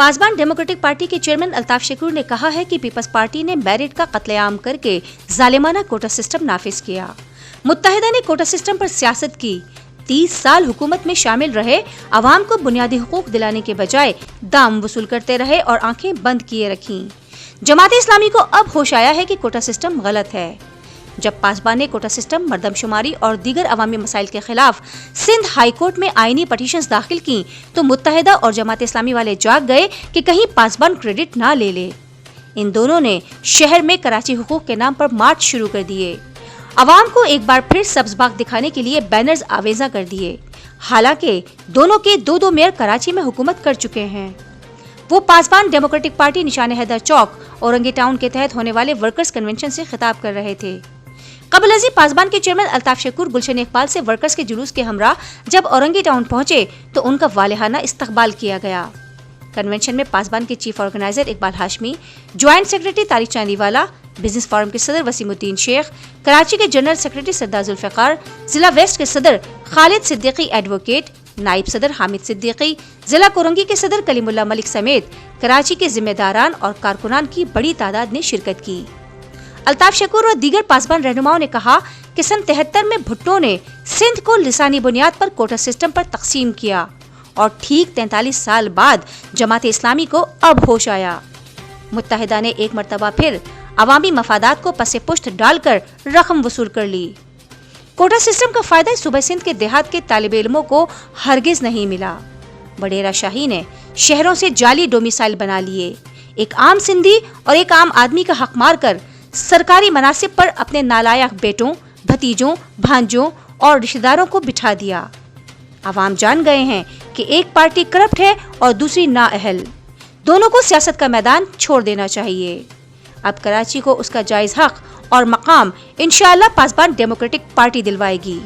پاسبان democratic party کے chairman Altaf شکور نے کہا ہے کہ پیپلز پارٹی نے میرٹ کا قتل عام کر کے ظالمانہ کوٹا سسٹم نافذ کیا۔ متحدہ نے کوٹا سسٹم پر سیاست کی، 30 سال حکومت میں شامل رہے، عوام کو بنیادی حقوق دلانے کے بجائے دام وصول کرتے رہے اور آنکھیں بند کیے رکھیں۔ جماعت اسلامی کو اب ہوش آیا ہے کہ کوٹا سسٹم غلط ہے۔ جب پاسبان نے کوٹا سسٹم، مردم شماری اور دیگر عوامی مسائل کے خلاف سندھ ہائی کورٹ میں آئینی پٹیشنز داخل کی تو متحدہ اور جماعت اسلامی والے جاگ گئے کہ کہیں پاسبان کریڈٹ نہ لے لے۔ ان دونوں نے شہر میں کراچی حقوق کے نام پر مارچ شروع کر دیے، عوام کو ایک بار پھر سبز باغ دکھانے کے لیے بینرز آویزاں کر دیے، حالانکہ دونوں کے دو میئر کراچی میں حکومت کر چکے ہیں۔ وہ پاسبان ڈیموکریٹک پارٹی نشان حیدر چوک اورنگی ٹاؤن کے تحت ہونے والے ورکرز کنونشن سے خطاب کر رہے تھے۔ قبل ازیں پاسبان کے چیئرمین الطاف شکور گلشن اقبال سے ورکرز کے جلوس کے ہمراہ جب اورنگی ٹاؤن پہنچے تو ان کا والہانہ استقبال کیا گیا۔ کنونشن میں پاسبان کے chief organiser Iqbal Hashmi, joint secretary Tariq Chandiwala, business forum کے صدر وسیم الدین شیخ، کراچی کے جنرل سیکرٹری سردار ذوالفقار، ضلع ویسٹ کے صدر خالد صدیقی ایڈوکیٹ، نائب صدر حامد صدیقی، ضلع کورنگی کے صدر کلیم اللہ ملک سمیت کراچی کے ذمہ داران اور کارکنان کی بڑی تعداد نے شرکت کی۔ الطاف شکور اور دیگر پاسبان رہنماؤں نے کہا کہ سن 73 میں بھٹو نے سندھ کو لسانی بنیاد پر کوٹا سسٹم پر تقسیم کیا اور ٹھیک 43 سال بعد جماعت اسلامی کو اب ہوش آیا۔ متحدہ نے ایک مرتبہ پھر عوامی مفادات کو پس پشت ڈال کر رقم وصول کر لی۔ کوٹا سسٹم کا فائدہ صوبہ سندھ کے دیہات کے طالب علموں کو ہرگز نہیں ملا۔ وڈیرا شاہی نے شہروں سے جعلی ڈومیسائل بنا لیے، ایک عام سندھی اور ایک عام آدمی کا حق مار کر سرکاری مناصب پر اپنے نالائق بیٹوں، بھتیجوں، بھانجوں اور رشتہ داروں کو بٹھا دیا۔ عوام جان گئے ہیں کہ ایک پارٹی کرپٹ ہے اور دوسری نااہل، دونوں کو سیاست کا میدان چھوڑ دینا چاہیے۔ اب کراچی کو اس کا جائز حق اور مقام انشاءاللہ پاسبان ڈیموکریٹک پارٹی دلوائے گی۔